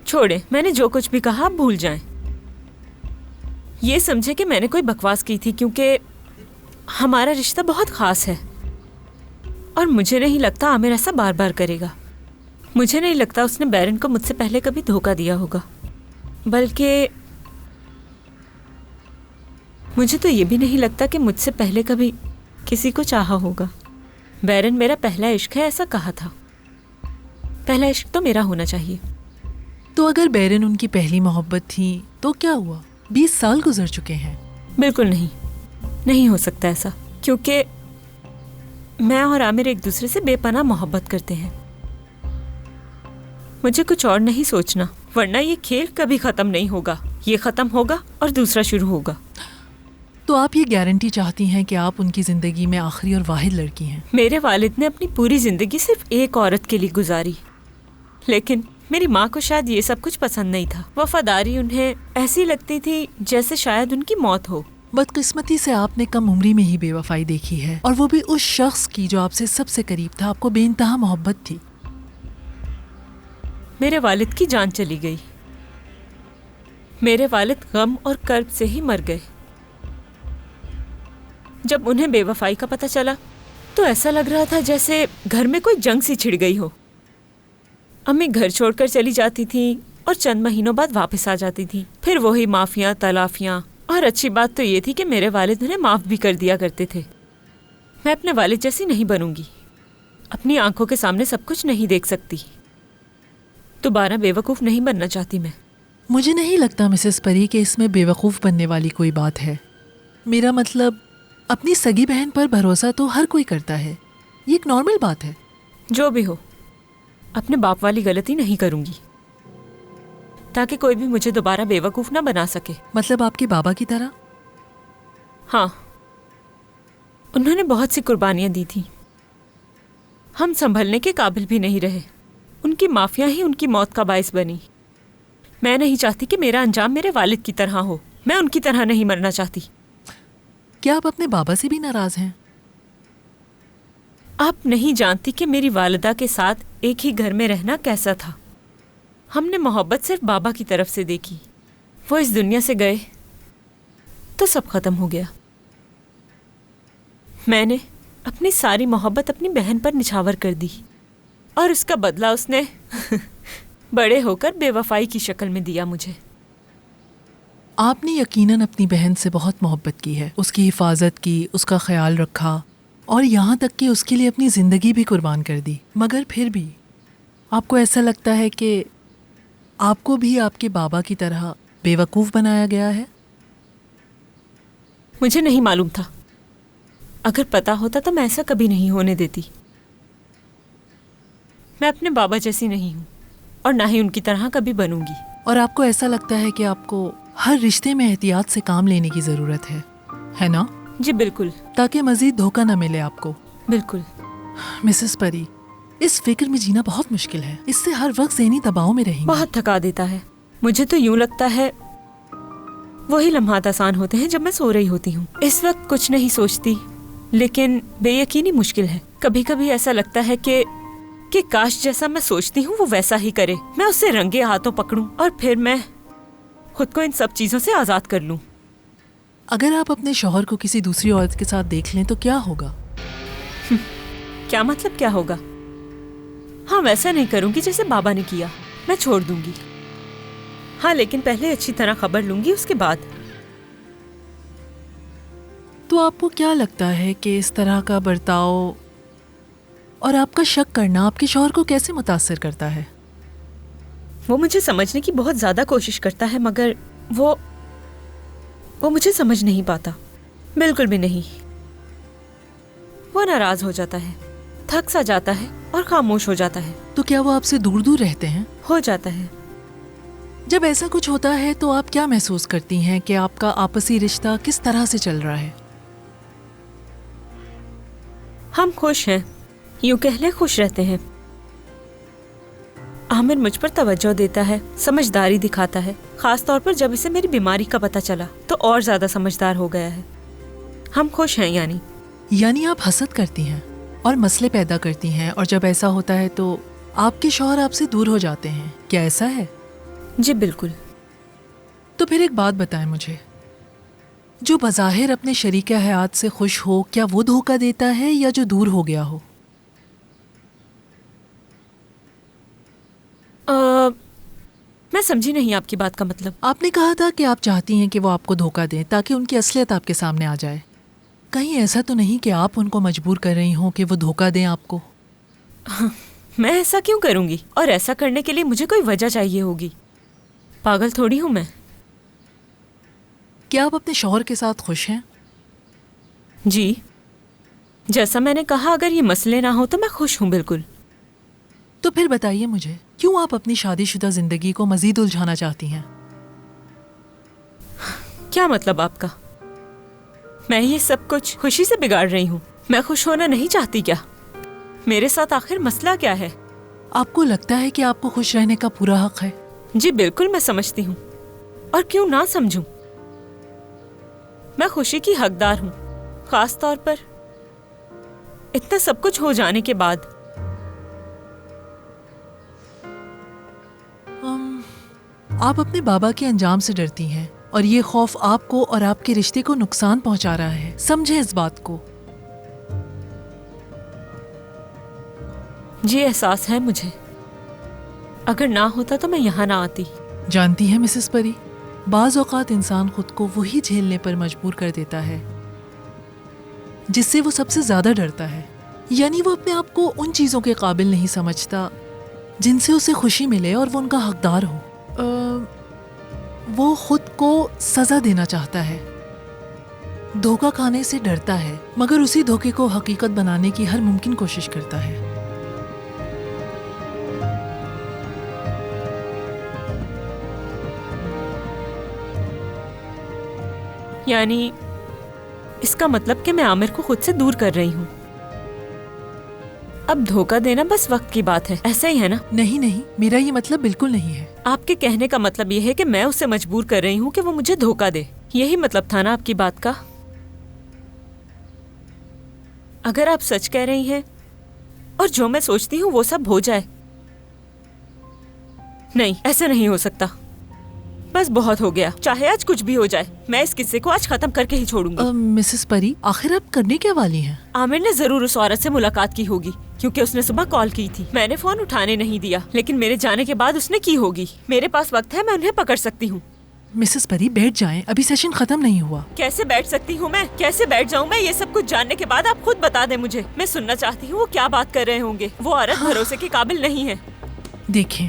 छोड़े, मैंने जो कुछ भी कहा आप भूल जाएं। ये समझे कि मैंने कोई बकवास की थी, क्योंकि हमारा रिश्ता बहुत खास है और मुझे नहीं लगता आमिर ऐसा बार बार करेगा। मुझे नहीं लगता उसने बैरन को मुझसे पहले कभी धोखा दिया होगा, बल्कि मुझे तो ये भी नहीं लगता कि मुझसे पहले कभी किसी को चाहा होगा। बैरन मेरा पहला इश्क है, ऐसा कहा था। पहला इश्क तो मेरा होना चाहिए। तो अगर बैरन उनकी पहली मोहब्बत थी तो क्या हुआ? 20 साल गुजर चुके हैं। बिल्कुल नहीं, नहीं हो सकता ऐसा, क्योंकि मैं और आमिर एक दूसरे से बेपनाह मोहब्बत करते हैं। मुझे कुछ और नहीं सोचना, वरना ये खेल कभी खत्म नहीं होगा। ये खत्म होगा और दूसरा शुरू होगा। तो आप ये गारंटी चाहती हैं कि आप उनकी जिंदगी में आखिरी और वाहिद लड़की हैं? मेरे वालिद ने अपनी पूरी जिंदगी सिर्फ एक औरत के लिए गुजारी, लेकिन मेरी माँ को शायद ये सब कुछ पसंद नहीं था। वफादारी उन्हें ऐसी लगती थी जैसे शायद उनकी मौत हो। बदकिस्मती से आपने कम उम्री में ही बेवफाई देखी है, और वो भी उस शख्स की जो आपसे सबसे करीब था, आपको बेइंतहा मोहब्बत थी। मेरे वालिद की जान चली गई। मेरे वालिद गम और कर्ब से ही मर गए। जब उन्हें बेवफाई का पता चला तो ऐसा लग रहा था जैसे घर में कोई जंग सी छिड़ गई हो। अम्मी घर छोड़कर चली जाती थी और चंद महीनों बाद वापस आ जाती थी। फिर वही माफियाँ तलाफियाँ। और अच्छी बात तो ये थी कि मेरे वालिद उन्हें माफ़ भी कर दिया करते थे। मैं अपने वालिद जैसी नहीं बनूंगी। अपनी आंखों के सामने सब कुछ नहीं देख सकती। दोबारा बेवकूफ़ नहीं बनना चाहती मैं। मुझे नहीं लगता मिसेस परी कि इसमें बेवकूफ़ बनने वाली कोई बात है। मेरा मतलब, अपनी सगी बहन पर भरोसा तो हर कोई करता है, ये एक नॉर्मल बात है। जो भी हो, अपने बाप वाली गलती नहीं करूंगी, ताकि कोई भी मुझे दोबारा बेवकूफ़ ना बना सके। मतलब आपके बाबा की तरह? हाँ, उन्होंने बहुत सी कुर्बानियाँ दी थी। हम संभलने के काबिल भी नहीं रहे। उनकी माफिया ही उनकी मौत का बायस बनी। मैं नहीं चाहती कि मेरा अंजाम मेरे वालिद की तरह हो। मैं उनकी तरह नहीं मरना चाहती। क्या आप अपने बाबा से भी नाराज हैं? आप नहीं जानती कि मेरी वालिदा के साथ एक ही घर में रहना कैसा था। हमने मोहब्बत सिर्फ बाबा की तरफ से देखी। वो इस दुनिया से गए तो सब खत्म हो गया। मैंने अपनी सारी मोहब्बत अपनी बहन पर निछावर कर दी और उसका बदला उसने बड़े होकर बेवफाई की शक्ल में दिया मुझे। आपने यकीनन अपनी बहन से बहुत मोहब्बत की है, उसकी हिफाजत की, उसका ख्याल रखा और यहाँ तक कि उसके लिए अपनी ज़िंदगी भी कुर्बान कर दी। मगर फिर भी आपको ऐसा लगता है कि आपको भी आपके बाबा की तरह बेवकूफ़ बनाया गया है? मुझे नहीं मालूम था। अगर पता होता तो मैं ऐसा कभी नहीं होने देती। मैं अपने बाबा जैसी नहीं हूँ और ना ही उनकी तरह कभी बनूंगी। और आपको ऐसा लगता है कि आपको हर रिश्ते में एहतियात से काम लेने की ज़रूरत है ना? जी बिल्कुल, ताकि मज़ीद धोखा न मिले आपको। बिल्कुल। मिसेस परी, इस फिक्र में जीना बहुत मुश्किल है। इससे हर वक्त ज़हनी दबाव में रहेंगे। बहुत थका देता है। मुझे तो यूं लगता है वही लम्हात आसान होते हैं जब मैं सो रही होती हूँ। इस वक्त कुछ नहीं सोचती, लेकिन बेयकीनी मुश्किल है। कभी कभी ऐसा लगता है कि काश जैसा मैं सोचती हूँ वो वैसा ही करे। मैं उससे रंगे हाथों पकड़ूं और फिर मैं खुद को इन सब चीजों से आजाद कर लूं। अगर आप अपने शौहर को किसी दूसरी औरत के साथ देख लें तो क्या होगा? क्या मतलब क्या होगा? हाँ, वैसा नहीं करूंगी जैसे बाबा ने किया। मैं छोड़ दूंगी। हाँ, लेकिन पहले अच्छी तरह खबर लूंगी उसके बाद। तो आपको क्या लगता है कि इस तरह का बर्ताव और आपका शक करना आपके शौहर को कैसे मुतासर करता है? वो मुझे समझने की बहुत ज्यादा कोशिश करता है, मगर वो मुझे समझ नहीं पाता। बिल्कुल भी नहीं। वो नाराज हो जाता है, थक सा जाता है और खामोश हो जाता है। तो क्या वो आपसे दूर दूर रहते हैं? हो जाता है। जब ऐसा कुछ होता है तो आप क्या महसूस करती हैं कि आपका आपसी रिश्ता किस तरह से चल रहा है? हम खुश हैं, यूं कह ले खुश रहते हैं। आमिर मुझ पर तवज्जो देता है, समझदारी दिखाता है, खास तौर पर जब इसे मेरी बीमारी का पता चला तो और ज्यादा समझदार हो गया है। हम खुश हैं। यानी आप हसद करती हैं और मसले पैदा करती हैं, और जब ऐसा होता है तो आपके शौहर आपसे दूर हो जाते हैं, क्या ऐसा है? जी बिल्कुल। तो फिर एक बात बताएं मुझे, जो बज़ाहिर अपने शरीके हयात से खुश हो, क्या वो धोखा देता है या जो दूर हो गया हो? मैं समझी नहीं आपकी बात का मतलब। आपने कहा था कि आप चाहती हैं कि वो आपको धोखा दें ताकि उनकी असलियत आपके सामने आ जाए। कहीं ऐसा तो नहीं कि आप उनको मजबूर कर रही हों कि वो धोखा दें आपको? मैं ऐसा क्यों करूंगी? और ऐसा करने के लिए मुझे कोई वजह चाहिए होगी। पागल थोड़ी हूं मैं। क्या आप अपने शौहर के साथ खुश हैं? जी, जैसा मैंने कहा, अगर ये मसले ना हो तो मैं खुश हूं बिल्कुल। तो फिर बताइए मुझे, क्यों आप अपनी शादीशुदा जिंदगी को मजीद उलझाना चाहती हैं? क्या मतलब आपका? मैं ये सब कुछ खुशी से बिगाड़ रही हूँ? मैं खुश होना नहीं चाहती क्या? मेरे साथ आखिर मसला क्या है? आपको लगता है कि आपको खुश रहने का पूरा हक है? जी बिल्कुल, मैं समझती हूँ, और क्यों ना समझूं। मैं खुशी की हकदार हूँ, खास तौर पर इतना सब कुछ हो जाने के बाद। आप अपने बाबा के अंजाम से डरती हैं और ये खौफ आपको और आपके रिश्ते को नुकसान पहुंचा रहा है। समझे इस बात को। जी एहसास है मुझे। अगर ना होता तो मैं यहाँ ना आती। जानती हैं मिसेस परी, बाज़ औक़ात इंसान खुद को वही झेलने पर मजबूर कर देता है जिससे वो सबसे ज्यादा डरता है। यानी वो अपने आप को उन चीजों के काबिल नहीं समझता जिनसे उसे खुशी मिले और वो उनका हकदार हो। वो खुद को सजा देना चाहता है, धोखा खाने से डरता है, मगर उसी धोखे को हकीकत बनाने की हर मुमकिन कोशिश करता है। यानी इसका मतलब कि मैं आमिर को खुद से दूर कर रही हूँ। अब धोखा देना बस वक्त की बात है, ऐसा ही है ना? नहीं नहीं, मेरा ये मतलब बिल्कुल नहीं है। आपके कहने का मतलब ये है कि मैं उसे मजबूर कर रही हूँ कि वो मुझे धोखा दे। यही मतलब था ना आपकी बात का? अगर आप सच कह रही हैं और जो मैं सोचती हूँ वो सब हो जाए, नहीं ऐसा नहीं हो सकता। बस बहुत हो गया, चाहे आज कुछ भी हो जाए, मैं इस किस्से को आज खत्म करके ही छोड़ूंगी। मिसेस परी, आखिर आप करने क्या वाली हैं? आमिर ने जरूर उस औरत से मुलाकात की होगी, क्योंकि उसने सुबह कॉल की थी। मैंने फोन उठाने नहीं दिया, लेकिन मेरे जाने के बाद उसने की होगी। मेरे पास वक्त है, मैं उन्हें पकड़ सकती हूँ। मिसेस परी बैठ जाएं, अभी सेशन खत्म नहीं हुआ। कैसे बैठ सकती हूँ मैं? कैसे बैठ जाऊँ मैं? ये सब कुछ जानने के बाद आप खुद बता दें मुझे। मैं सुनना चाहती हूँ वो क्या बात कर रहे होंगे। वो औरत भरोसे के काबिल नहीं है। देखें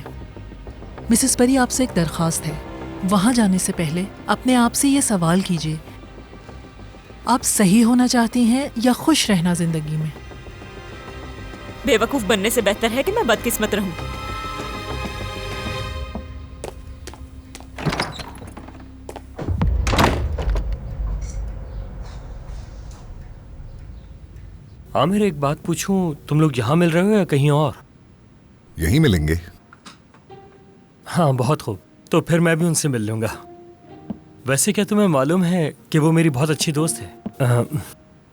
मिसेस परी, आपसे एक दरख्वास्त है। वहां जाने से पहले अपने आप से ये सवाल कीजिए, आप सही होना चाहती हैं या खुश रहना जिंदगी में? बेवकूफ बनने से बेहतर है कि मैं बदकिस्मत रहूं। आमिर, एक बात पूछूं, तुम लोग यहाँ मिल रहे हो या कहीं और? यहीं मिलेंगे। हाँ, बहुत खूब। तो फिर मैं भी उनसे मिल लूंगा। वैसे क्या तुम्हें मालूम है कि वो मेरी बहुत अच्छी दोस्त है?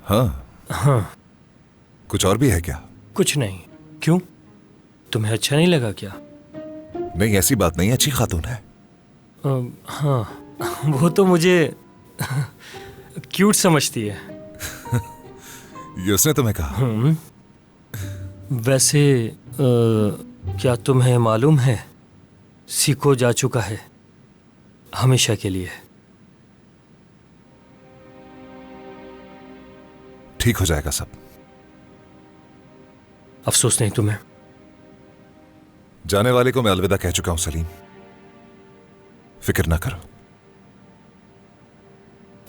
हाँ। कुछ और भी है क्या? कुछ नहीं। क्यों, तुम्हें अच्छा नहीं लगा क्या? नहीं, ऐसी बात नहीं, अच्छी खातून है। हाँ, वो तो मुझे क्यूट समझती है। ये उसने तुम्हें कहा? वैसे क्या तुम्हें मालूम है, सीको जा चुका है हमेशा के लिए। ठीक हो जाएगा सब। अफसोस नहीं तुम्हें? जाने वाले को मैं अलविदा कह चुका हूं सलीम, फिक्र ना करो।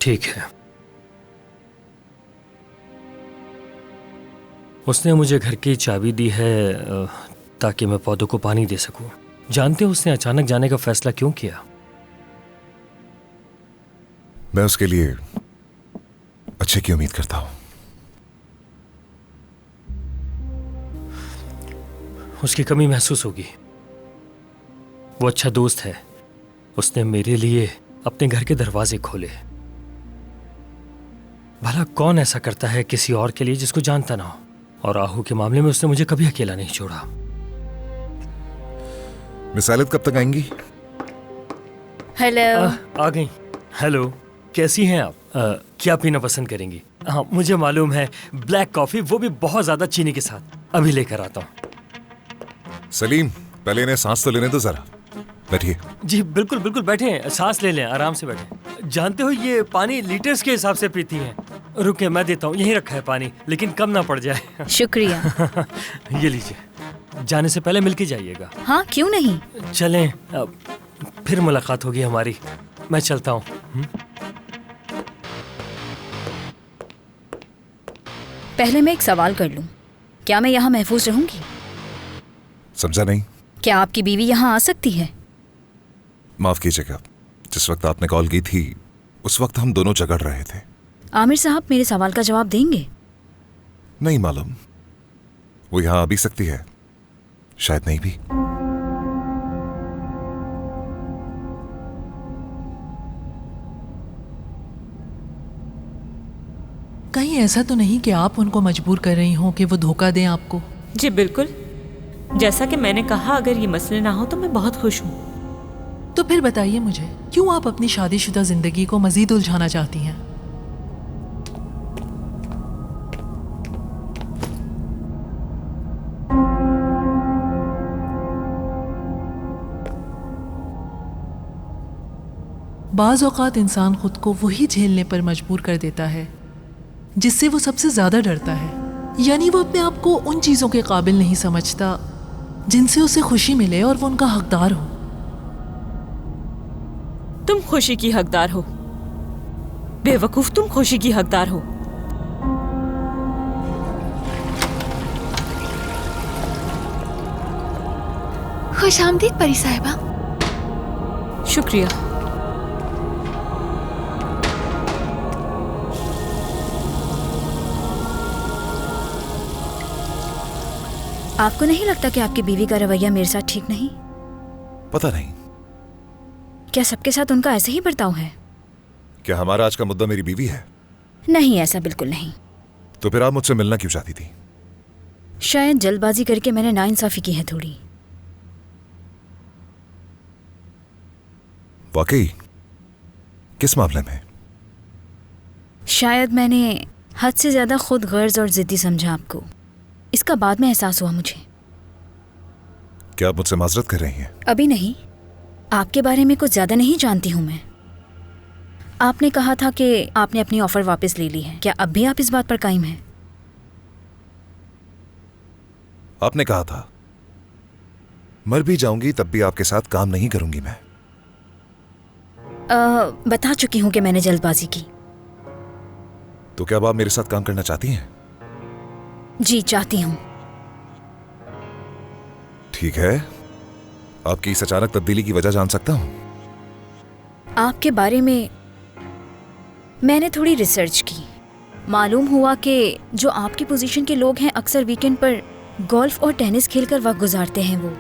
ठीक है। उसने मुझे घर की चाबी दी है ताकि मैं पौधों को पानी दे सकूं। जानते हो उसने अचानक जाने का फैसला क्यों किया? मैं उसके लिए अच्छे की उम्मीद करता हूं। उसकी कमी महसूस होगी। वो अच्छा दोस्त है। उसने मेरे लिए अपने घर के दरवाजे खोले। भला कौन ऐसा करता है किसी और के लिए जिसको जानता ना हो? और आहू के मामले में उसने मुझे कभी अकेला नहीं छोड़ा। मिस आलिद कब तक आएंगी? हेलो। आ गई। हेलो, कैसी हैं आप? क्या पीना पसंद करेंगी? हाँ, मुझे मालूम है, ब्लैक कॉफी, वो भी बहुत ज्यादा चीनी के साथ। अभी लेकर आता हूँ। सलीम, पहले इन्हें सांस तो लेने दो जरा। बैठिए। जी बिल्कुल बिल्कुल, बैठे, सांस ले लें, आराम से बैठे। जानते हो ये पानी लीटर्स के हिसाब से पीती हैं। रुके, मैं देता हूँ, यहीं रखा है पानी, लेकिन कम ना पड़ जाए। शुक्रिया। ये लीजिए। जाने से पहले मिल के जाइएगा। हाँ, क्यों नहीं। चलें, फिर मुलाकात होगी हमारी। मैं चलता हूँ। पहले मैं एक सवाल कर लूं, क्या मैं यहाँ महफूज रहूंगी? समझा नहीं। क्या आपकी बीवी यहाँ आ सकती है? माफ कीजिएगा, जिस वक्त आपने कॉल की थी उस वक्त हम दोनों झगड़ रहे थे। आमिर साहब मेरे सवाल का जवाब देंगे? नहीं मालूम, वो यहाँ आ भी सकती है, शायद नहीं भी। कहीं ऐसा तो नहीं कि आप उनको मजबूर कर रही हो कि वो धोखा दें आपको? जी बिल्कुल, जैसा कि मैंने कहा, अगर ये मसले ना हो तो मैं बहुत खुश हूँ। तो फिर बताइए मुझे, क्यों आप अपनी शादीशुदा जिंदगी को मजीद उलझाना चाहती हैं? बाज़ औक़ात इंसान खुद को वही झेलने पर मजबूर कर देता है जिससे वो सबसे ज्यादा डरता है। यानी वो अपने आप को उन चीजों के काबिल नहीं समझता जिनसे उसे खुशी मिले और वो उनका हकदार हो। तुम खुशी की हकदार हो बेवकूफ, तुम खुशी की हकदार हो। खुशामदीद परी साहिबा। शुक्रिया। आपको नहीं लगता कि आपकी बीवी का रवैया मेरे साथ ठीक नहीं? पता नहीं, क्या सबके साथ उनका ऐसे ही बर्ताव है? क्या हमारा आज का मुद्दा मेरी बीवी है? नहीं, ऐसा बिल्कुल नहीं। तो फिर आप मुझसे मिलना क्यों चाहती थी? शायद जल्दबाजी करके मैंने नाइंसाफी की है थोड़ी। वाकई? किस मामले में? शायद मैंने हद से ज्यादा खुद गर्ज और जिद्दी समझा आपको। इसका बाद में एहसास हुआ मुझे। क्या आप मुझसे माजरत कर रही हैं? अभी नहीं, आपके बारे में कुछ ज्यादा नहीं जानती हूँ मैं। आपने कहा था कि आपने अपनी ऑफर वापस ले ली है, क्या अब भी आप इस बात पर कायम हैं? आपने कहा था मर भी जाऊंगी तब भी आपके साथ काम नहीं करूंगी मैं। बता चुकी हूँ कि मैंने जल्दबाजी की। तो क्या अब आप मेरे साथ काम करना चाहती हैं? जी चाहती हूँ। ठीक है, आपकी इस अचानक तब्दीली की वजह जान सकता हूँ? आपके बारे में मैंने थोड़ी रिसर्च की। मालूम हुआ कि जो आपकी पोजीशन के लोग हैं अक्सर वीकेंड पर गोल्फ और टेनिस खेलकर वक्त गुजारते हैं वो।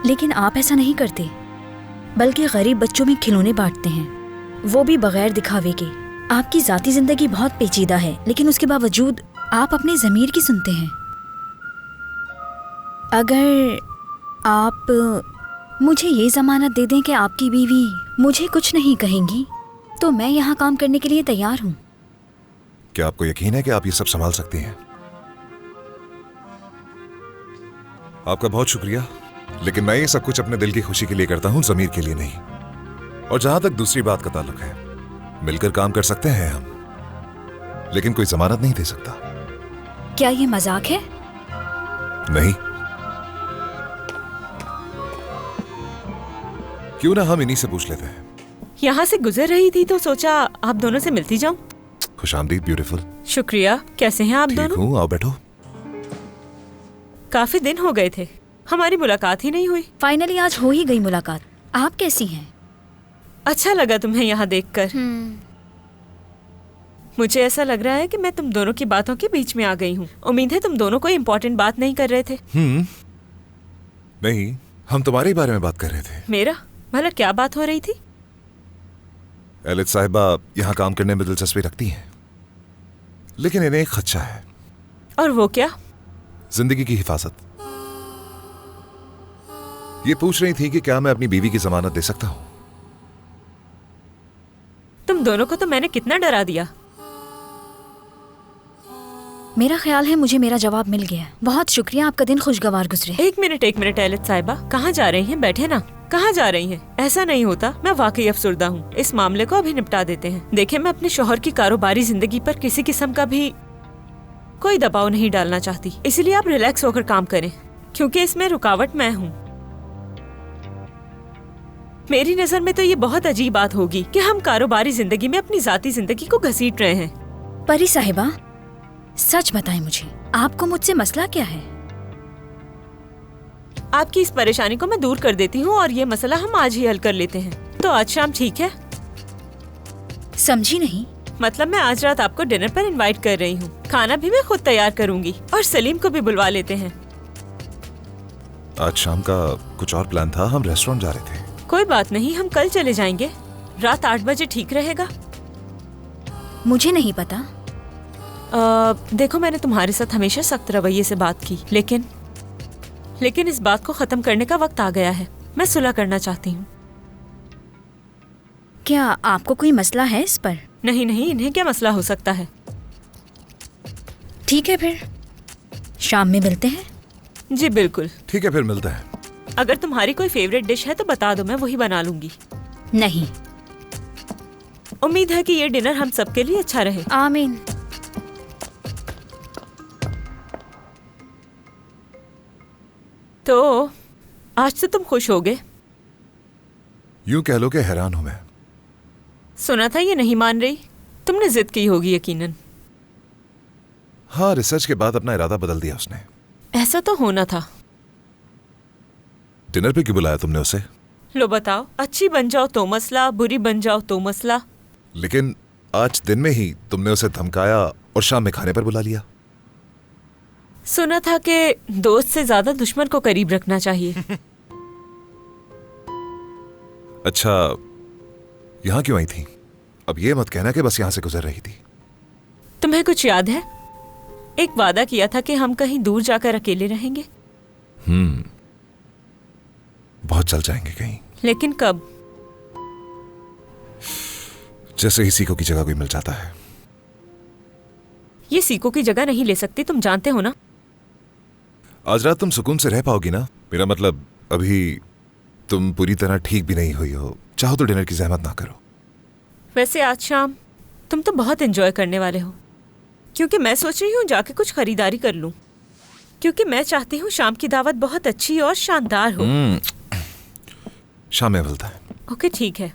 लेकिन आप ऐसा नहीं करते, बल्कि गरीब बच्चों में खिलौने बांटते हैं, वो भी बगैर दिखावे के। आपकी जाती जिंदगी बहुत पेचीदा है, लेकिन उसके बावजूद आप अपने ज़मीर की सुनते हैं। अगर आप मुझे ये ज़मानत दे दें कि आपकी बीवी मुझे कुछ नहीं कहेंगी, तो मैं यहाँ काम करने के लिए तैयार हूँ। क्या आपको यकीन है कि आप ये सब संभाल सकती हैं? आपका बहुत शुक्रिया, लेकिन मैं ये सब कुछ अपने दिल की खुशी के लिए करता हूँ, ज़मीर के लिए नहीं। और जहां तक दूसरी बात का ताल्लुक है, मिलकर काम कर सकते हैं हम, लेकिन कोई जमानत नहीं दे सकता। क्या ये मजाक है? नहीं। क्यों ना हम इन्हीं से पूछ लेते हैं। यहाँ से गुजर रही थी तो सोचा आप दोनों से मिलती जाऊं। खुशामदीद ब्यूटीफुल। शुक्रिया। कैसे हैं आप दोनों? ठीक हूँ, आओ बैठो। काफी दिन हो गए थे, हमारी मुलाकात ही नहीं हुई। फाइनली आज हो ही गई मुलाकात। आप कैसी हैं? अच्छा लगा तुम्हें यहाँ देखकर। मुझे ऐसा लग रहा है कि मैं तुम दोनों की बातों के बीच में आ गई हूँ। उम्मीद है तुम दोनों कोई इम्पोर्टेंट बात नहीं कर रहे थे। नहीं, हम तुम्हारे ही बारे में बात कर रहे थे। मेरा? भला क्या बात हो रही थी? एलिज साहिबा यहाँ काम करने में दिलचस्पी रखती हैं, लेकिन इन्हें एक खदशा है। और वो क्या? जिंदगी की हिफाजत। ये पूछ रही थी कि क्या मैं अपनी बीवी की जमानत दे सकता हूं। तुम दोनों को तो मैंने कितना डरा दिया। मेरा ख्याल है मुझे मेरा जवाब मिल गया। बहुत शुक्रिया, आपका दिन खुशगवार गुजरे। एक मिनट एलिज साहिबा, कहाँ जा रही हैं? बैठे ना। कहाँ जा रही हैं? ऐसा नहीं होता, मैं वाकई अफसुर्दा हूँ। इस मामले को अभी निपटा देते हैं। देखिए, मैं अपने शौहर की कारोबारी जिंदगी पर किसी किस्म का भी कोई दबाव नहीं डालना चाहती, इसलिए आप रिलैक्स होकर काम करें, क्योंकि इसमें रुकावट मैं हूँ। मेरी नजर में तो ये बहुत अजीब बात होगी कि हम कारोबारी जिंदगी में अपनी जाती जिंदगी को घसीट रहे हैं। परी साहिबा, सच बताएं मुझे, आपको मुझसे मसला क्या है? आपकी इस परेशानी को मैं दूर कर देती हूँ और ये मसला हम आज ही हल कर लेते हैं। तो आज शाम ठीक है? समझी नहीं। मतलब मैं आज रात आपको डिनर पर इनवाइट कर रही हूँ। खाना भी मैं खुद तैयार करूँगी और सलीम को भी बुलवा लेते हैं। आज शाम का कुछ और प्लान था, हम रेस्टोरेंट जा रहे थे। कोई बात नहीं, हम कल चले जाएंगे। रात 8 बजे ठीक रहेगा? मुझे नहीं पता। देखो, मैंने तुम्हारे साथ हमेशा सख्त रवैये से बात की, लेकिन इस बात को खत्म करने का वक्त आ गया है। मैं सुलह करना चाहती हूँ। क्या आपको कोई मसला है इस पर? नहीं नहीं, इन्हें क्या मसला हो सकता है। ठीक है, फिर शाम में मिलते हैं। जी बिल्कुल। ठीक है, फिर मिलते हैं। अगर तुम्हारी कोई फेवरेट डिश है तो बता दो, मैं वही बना लूंगी। नहीं। उम्मीद है कि ये डिनर हम सबके लिए अच्छा रहे। आमीन। तो आज तो तुम खुश हो गए। यूं कह लो कि हैरान हूं मैं। सुना था ये नहीं मान रही। तुमने जिद की होगी यकीनन। हाँ, रिसर्च के बाद अपना इरादा बदल दिया उसने। ऐसा तो होना था। डिनर पे क्यों बुलाया तुमने उसे? लो बताओ, अच्छी बन जाओ तो मसला, बुरी बन जाओ तो मसला। लेकिन आज दिन में ही तुमने उसे धमकाया और शाम में खाने पर बुला लिया। सुना था कि दोस्त से ज्यादा दुश्मन को करीब रखना चाहिए। अच्छा, यहाँ क्यों आई थी? अब ये मत कहना कि बस यहाँ से गुजर रही थी। तुम्हें कुछ याद है? एक वादा किया था कि हम कहीं दूर जाकर अकेले रहेंगे। बहुत चल जाएंगे कहीं। लेकिन कब? जैसे ही सीको की जगह कोई मिल जाता है। ये सीको की जगह नहीं ले सकती, तुम जानते हो ना। आज रात तुम सुकून से रह पाओगी ना? मेरा मतलब, अभी तुम पूरी तरह ठीक भी नहीं हुई हो। चाहो तो डिनर की जहमत ना करो। वैसे आज शाम तुम तो बहुत एंजॉय करने वाले हो, क्योंकि मैं सोच रही हूँ जाके कुछ खरीदारी कर लूं, क्योंकि मैं चाहती हूँ शाम की दावत बहुत अच्छी और शानदार हो। शाम में मिलता है। ओके, ठीक है।